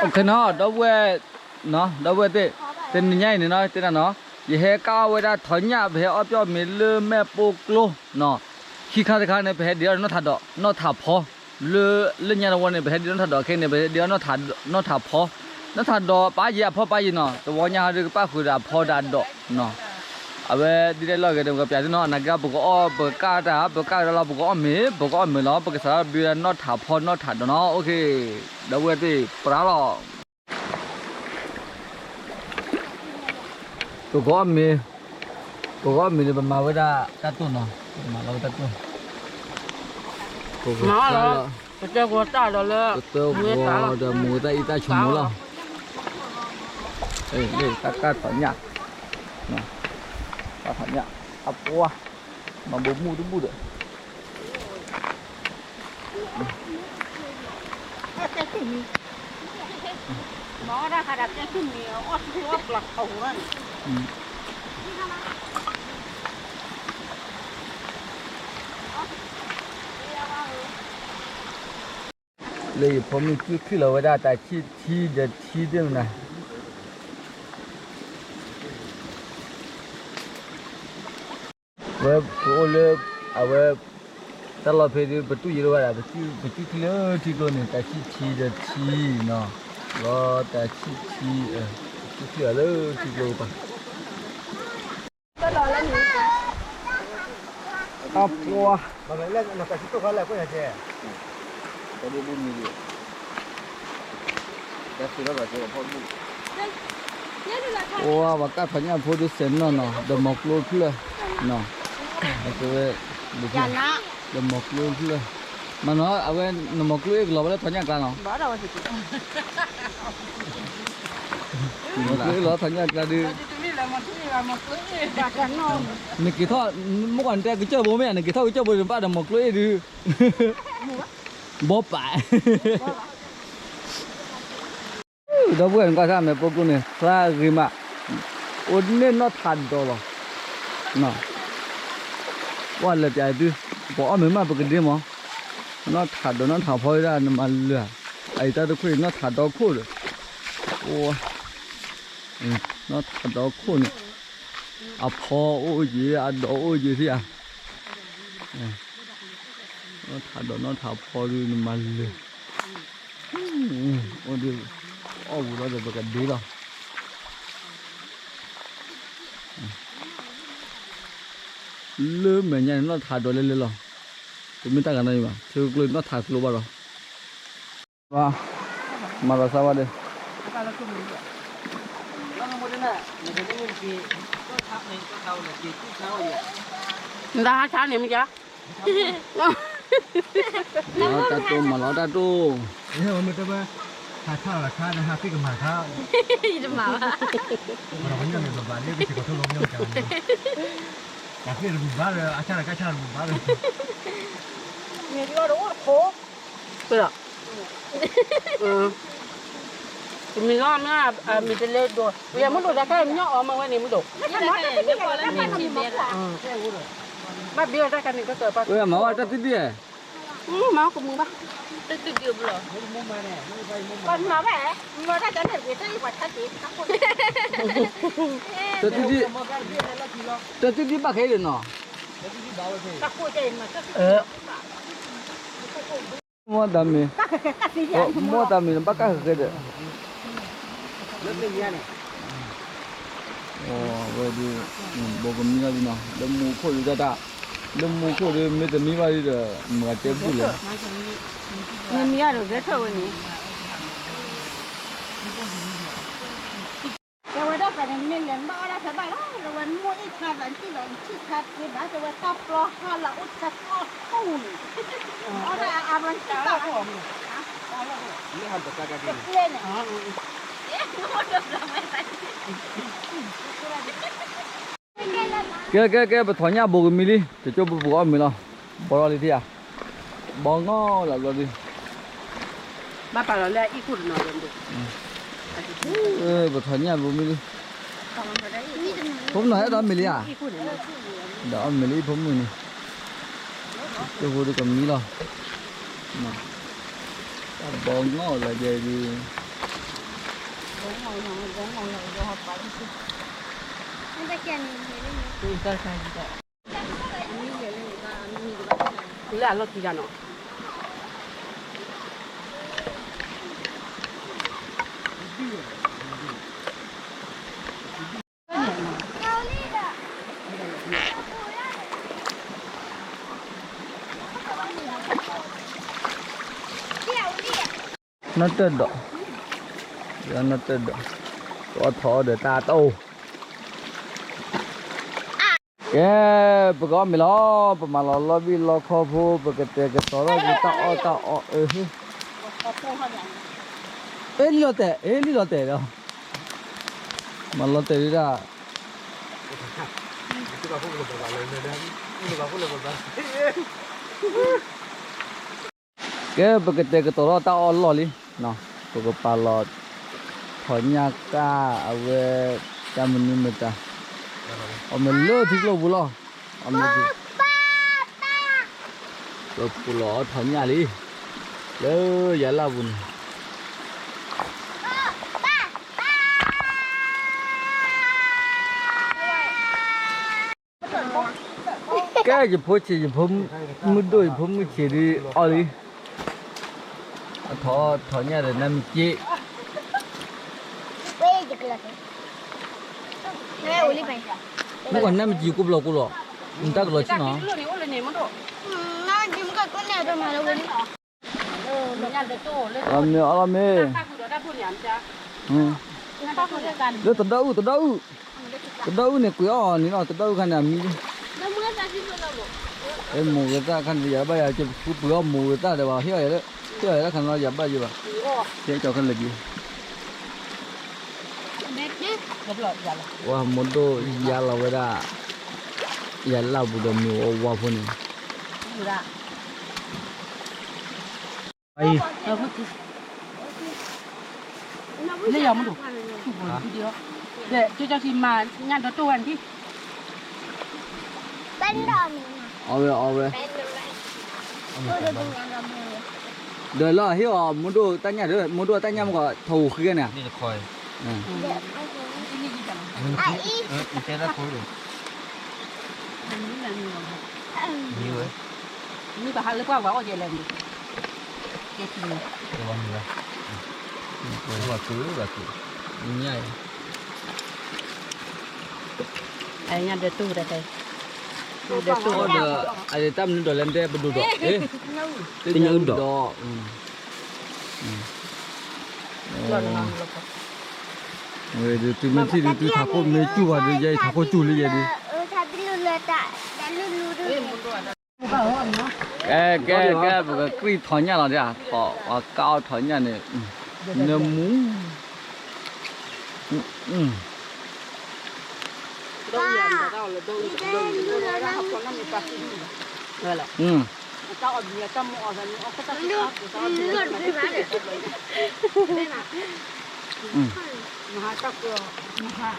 โอเคเนาะดอกเวเนาะดอกเวเต้เต้นใหญ่นี่เนาะเต้นเนาะยี่ห้ก้าวเวลาถอนหญ้าไปเอาเปียวมีลืมแม่ปุกโลเนาะขี้ข้าข้าเนี่ยไปเดี๋ยวเนาะถัดดอกเนาะถัดพอเลื่อนยาวันเนี่ยไปเดี๋ยวถัดดอกแค่เนี่ยไปเดี๋ยวเนาะถัดพอเนาะถัดดอกป้าเยี่ยพอป้ายี่เนาะตัววันยาเรื่องป้าคือพอดัดดอกเนาะเอาไว้ดีได้เลยก็เดี๋ยวก็เปลี่ยนเนาะนักการบุกอ้อบุกการ์บุกการ์เราบุกอ้อมีเนาะบุกสารบินเนาะถัดพอเนาะถัดเนาะโอเคดอกเวทีปลาหล่อตัวก็มีเนี่ยมาเวลาตัดต้นเนาะมาเราตัดต้นมาแล้วเจ้าวัวตาแล้วเลยตัววัวเดี๋ยวหมูตาอีตาชมูแล้วนี่ตาถอนหญ้าเนาะตาถอนหญ้าอับวัวมาบุมูทุกบุดหมอได้ขนาดจะขึ้นเหนียวอดที่ว่าปลักเขานั่นเลยผมมีคือเราได้แต่ที่เดียวนะเว็บโอเล็บเอาเว็บตลอดเพลินประตูยี่ห้ออะไรประตูที่เลือกที่ตัวนี้แต่ที่เนาะแล้วแต่ที่ที่อะไรที่ตัวปะอับวัวมาเลยเล่นเราแต่ที่ตัวเขาแหละก็อย่างเช่ก็ได้บุญมีเลยแต่สุดแล้วก็จะพอดูโอ้ว่าการพญาพูดเส้นเนาะเดมอกลูกเลยเนาะก็เลยเดมอกลูกเลยมันเนาะเอาไว้เดมอกลูกเราไม่ได้พญากลางเนาะบ้าเราสิมอกลูกเราพญากลางดื้อนี่กี่ท่อเมื่อก่อนแต่กี่เจ้าโบแม่นี่กี่ท่อกี่เจ้าโบเป็นป้าเดมอกลูกดื้อบ่ไปดอกบัวก็ทำเนี่ยพวกนี้คลาริมาอุดเนี่ยน่าทานตัวละน่ะว่าเลยใจดื้อบอกเอาเหมือนมาปกติมั้งน่าทานตัวน่าทานพอได้นั่นมาเลยไอ้ตาตัวคุยน่าทานตัวคู่เลยโอ้น่าทานตัวคู่เนี่ยอ่ะพอโอ้ยอ่ะดอกโอ้ยสิอ่ะน่าทานตัวน่าทานพอดูนั่นมาเลยโอ้ดิโอ้โหเราจะไปกันดีหรอเริ่มเหมือนยังเราถ่ายโดนเลยหรอจะไม่ต่างกันเลยมั้งคือกลุ่มเราถ่ายสโลว์บ้าหรอว้ามาเราสวัสดีได้ช้าเนี่ยมั้ยจ๊ะเราตัดตัวมาเราตัดตัวเนี่ยมันจะมาหาข้าวราคานะฮะพี่กับหาข้าวจะมาเราไม่ยังมีบ้านเลี้ยงไปสิก็ทดลองยังจังอยากเลี้ยงบ้านเลยอาจารย์ก็อาจารย์บ้านเลยเนี่ยที่ว่ารู้โคเปล่ามีล้อมนะมีเป็นเล็ดด้วยอย่ามึงดูได้แค่ย่อออกมาไว้นี่มึงดูไม่ใช่ไม่ใช่ไม่พอแล้วไม่มีเบียร์บ้าเบี้ยได้กันนี่ก็เกิดปะมาว่าตัดที่เดียมากับมึงปะตึกเดียวเหรอคนมาแหมมาได้จะเห็นวิธีวัดทัศน์ทั้งคนตัดที่บ้าแค่เดียวเนาะตักคู่เจนมามัวดำมีมัวดำมีบ้าแค่เดียวโอ้เวดีบอกกับมีอะไรเนาะเดี๋ยวมูโคอยู่จ้าเดี๋ยวมูโคเดี๋ยวไม่จะมีอะไรเดี๋ยวมึงอาจจะพูดเลยมีอะไรเดี๋ยวเท่านี้แต่ว่าได้แต่ในเรื่องบ้าได้สบายแล้วแต่วันมั่วอีกขาดที่หลงที่ขาดที่บ้าแต่ว่าตับปลาหาละอุดสักตู้เอาได้อาบันที่ต่อนี่หันตะการกันเล่นเนี่ยแกไปถอนหญ้าบุกมีดิจะจบบุกอ้อมมีหรอบอกเราดิอ่ะบอกง้อหลับเราดิบ้าป่าเราเลี้ยอีกคนนอนดูไปถอนหญ้าบุกมีดิผมหน่อยตอนมีดิอ่ะเดี๋ยวมีดิผมมือนี่จะพูดกับมีหรอบอกง้ออะไรดี Nanti kian ni. ဒီတက်ဆိုင်တော့ဒီလာလို့ကြည့်ကြနော် nó tên đó giờ nó tên đó có thọ để ta tô cái bữa có mì lo mà lo vì lo kho phu bữa cái số đó cái tạo ê đi lo tệ đâu mà lo tệ đi ra cái bữa cái số đó tạo lo đi nó bữa cái pa lo thổi nhạc ca về cha mình như ta mình lơ thì lo bù lo mình lo bù lo thổi nhạc đi lơ giờ là bùn cái gì phố chỉ phong mới đôi phong mới chỉ đi ở đi thọ nhà để nằm chị nó còn nằm chị cúp lò người ta lò chứ nó làm mê nó từ đâu này quý ở này nó từ đâu khăn làm gì em mù người ta khăn bây giờ chụp bữa mù người ta để bảo hiểu đấy hiểu đấy khăn nó giờ bao nhiêu bảo thế cho khăn là gì wah modo yalla weda yalla budo mi wa phone ai lấy dòng đủ để cho chị mà nhăn đó tuần đi ove đời lo hiểu modo tanya đời modo tanya mà thầu kia nèนี่จะคอยมันเจ๊ได้คุยเลยนี่เว้ย นี่ก็หันเลยกว่าว่าเอาใจแรงดิเจ๊ที ระวังเลยว่าคือ nhảy ไอ้ยันเดือดตู้ได้ใจเดือดตู้ ada tam ni dah landai berduduk tinggal duduk Ôi, từ mình thì từ thằng con mấy chú vào đây dây thằng con chú lên dây đi. Cái cái thỏi nhà là gì à? Thỏ cao thỏi nhà này, nó mú.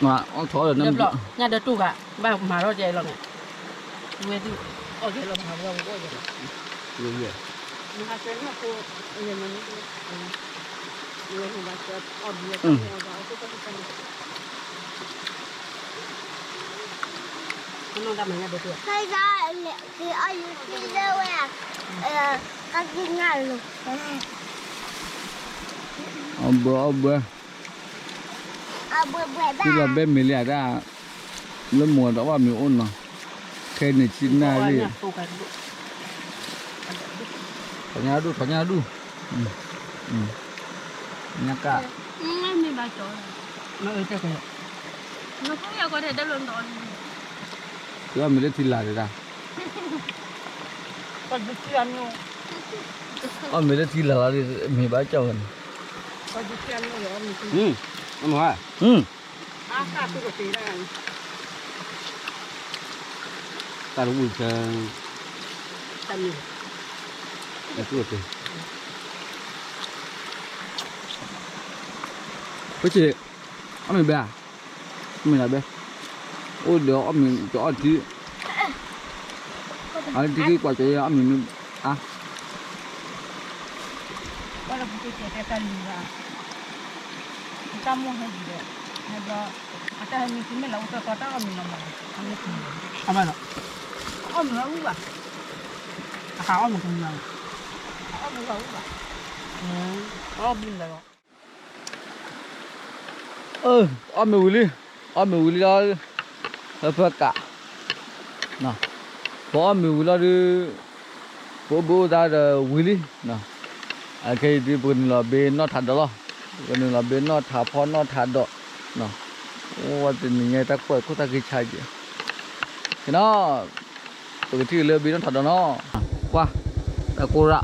Mà ông thỏ là năm. Nhà đợt tu cả, ba mà nó dày lắm này. Về đi, ở dày lắm mà không có dày. Nhiều nhiều. Mà chơi nó cô, nhiều mà nó nhiều mà ba chơi ở địa phương nào đó cũng có cái này. Nó đâm nhà đợt tu. Hay ra thì ai đi đâu à? Các cái nhà luôn. Ông bữa. Chứ là bên mình lẻ ra lúc mùa đó vào mình ôn mà khen này chín na đi thỏ nhà đu nhà cả Mình bao chỗ nó ở đây nó cũng có thể đất luôn rồi chứ mình lên thì là để ra còn được chưa ăn không mình lên thì là đi mình bái chầu còn được chưa ăn không rồi ăn hoa cả tôi có tí này ta đúng buồn chơi tầm gì là cứ được cái chị ông mình bé à mình là bé ôi được ông mình cho ăn tí ăn tí cái quả trái ông mình à có là một cái tầm gì kamu hadi. Hada ata ni kimi la uta kota kami nama. Kami kimi. Apa nak? Om la uba. Kau mau kemana? Om la uba. Oh benda kau. อ้อมไม่วิลีแล้วเพื่อกะนะพออ้อมไม่วิลีแล้วโบได้วิลีนะไอ้แค่ที่ปุ่นเราเบนนอทัดดอวันนึงเราเบนนอทาพอนอทัดดอนะโอ้ว่าจะยังไงตะเปิดก็ตะกี้ใช่จีเนาะปกติเรือเบนนอทัดดอเนาะว่าตะโกระ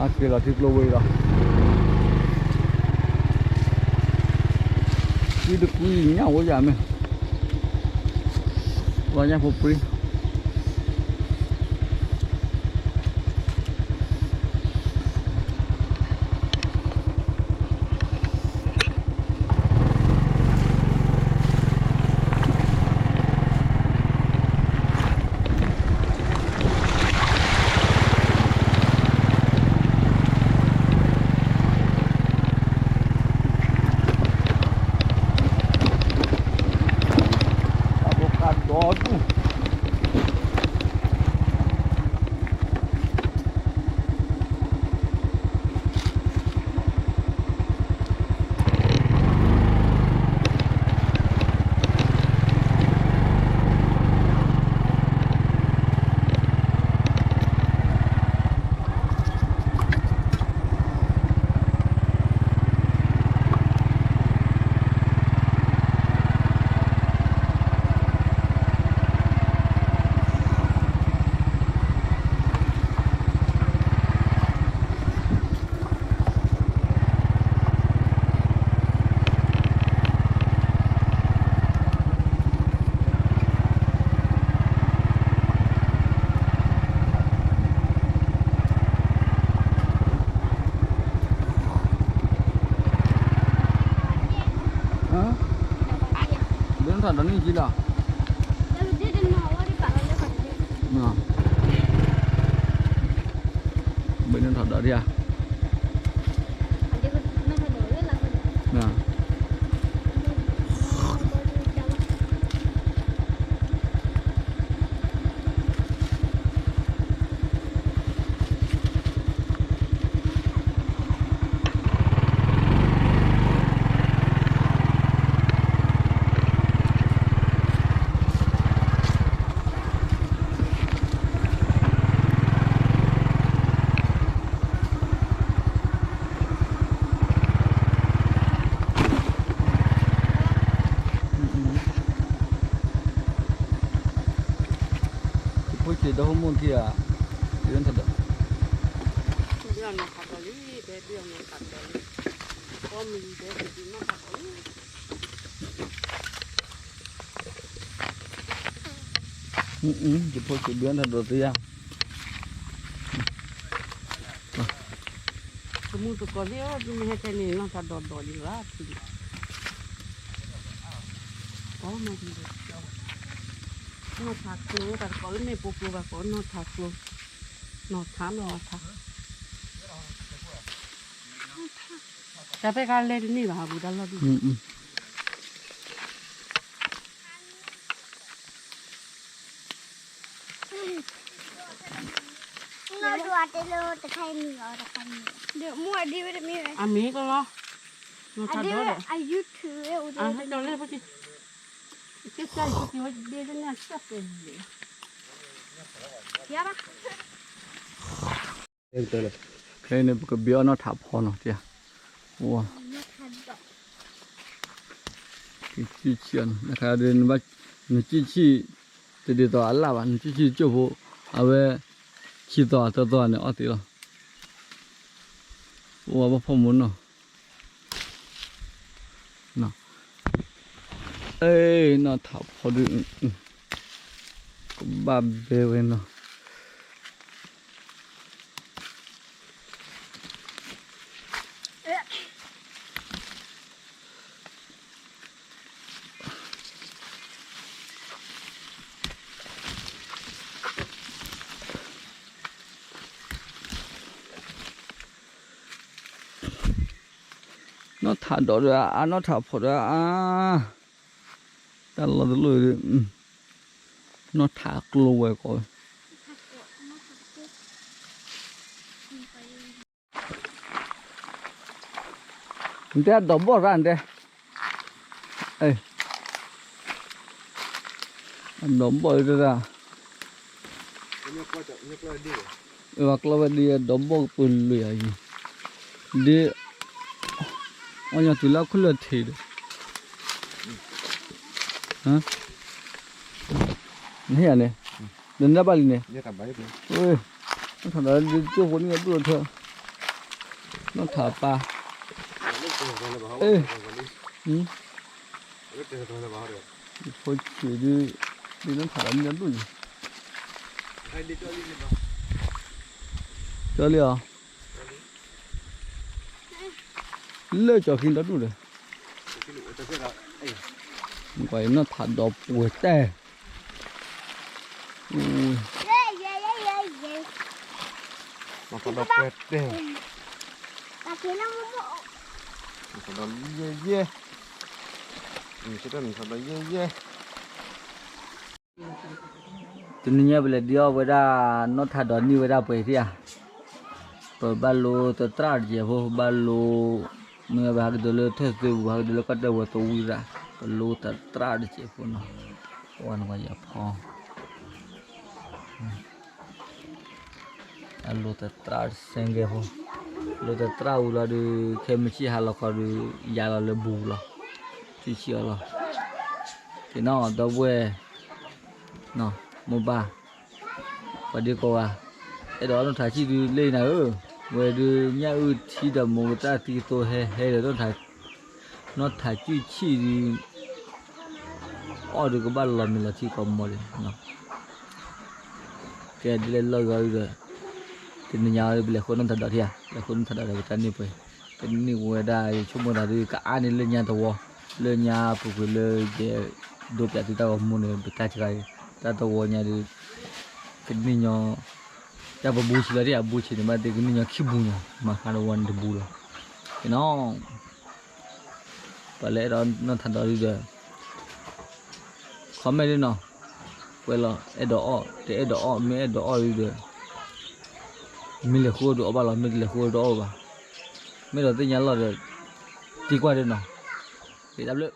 อาเราที่กลัวเลยที่ดูคุยเนี่ยว่าอย่างมั้ยว่าอย่างพวกปรีถอดตอนนี้จีล่ะน่ะเบนถอดดอกดิอ่ะน่ะพูดจีดหัวมุนที่อ่ะเดินถอด เรื่องนักขับรถเรื่องนักขับรถก็มีเรื่องที่นักขับรถ จะพูดจีเดินถอดตัวที่อ่ะ สมมุติก็เรียกว่าไม่ให้ใครนี่นักขับรถดอดีละทีอ๋อมาดีเลยนักขับรถแต่ก็ไม่ปุ๊บปุ๊บก็นักขับรถนักทำนักทำจะไปการเล่นนี่ป่ะบุตรเราดูเราดูอาจจะรู้แต่ใครมีเอาแต่ใครมีเดี๋ยวมั่วดีไม่ได้มีอะไร อามีก็เหรอนักขับรถเลย อายุถืออุด อ่ะให้เราเล่นไปสิเจ๊ใจก็คิดว่าเดี๋ยวเนี่ยจะเป็นเลย เยอะปะ เองตัวเลย เคยเนี่ยก็เบี้ยนอทับพอเนาะที่อ่ะว้า ไม่ทันดอก 机器人，那看的你把你机器这里到哪吧？你机器就不啊喂，起到呢？啊对了，我不破门了，那，哎，那他跑的把别问了。nó thả đó rồi à nó thả phở rồi à ta lo được rồi nó thả lâu rồi coi người ta đổ bỏ ra đây ê đổ bỏ ra hoặc là đi đổ bỏ quên lười đi anh nhà tụi lão khơi lên thì được hả này à này đến ra bao nhiêu này ôi nó thằng đó đi chỗ vốn nghe đuổi thôi nó thả pa ê thôi chỉ đi nó thả đánh nhắn đuổi cho liều lỡ cho khi đó đủ rồi vậy nó thả độc buổi tè mà còn đọc quẹt đây ta kia nó còn đọc ye cái đó mình còn đọc ye tụi nhớ về điều về ra nó thả đòn như về ra vậy thì à rồi ba lô tớ tra gì vô ba lô mình vào cái đồ thế từ vào cái đồ cắt đầu tôi uy ra ba lô tớ tra đi chứ phụ nó quan quan gì phò lô tớ tra xem cái vô lô tớ tra u là đi xem chi hà là có đi giá là le bù là chỉ chiều là thì nó đâu về nó mua ba và đi cô à cái đó nó thả chi đi lên nào về đi nhà chi đầm một ta thì tôi hay là nó thả chi đi ở được cái bao lần là chỉ còn một nó cái đi lên lời rồi thì nhà bây giờ con nó thật đó thì à là con thật đó là cái này phải cái này ngoài đây chúng mình là đi cả anh lên nhà tàu lên nhà phục vụ lên cái đồ cái thì tao muốn được cái chơi ta tàu nhà đi cái này nhỏ ta vào bùi là đi à bùi thì mà cái này nhỏ khi bùi mà khá là quan để bùi thì nó và lẽ đó nó thật đó đi rồi khó mấy đi nào quay là ở đó thì ở đó mấy ở đó đi rồi mình là khu đó bao là mình là khu đó ba mấy đầu tiên nhắn là rồi đi qua đây nào thì đáp lượng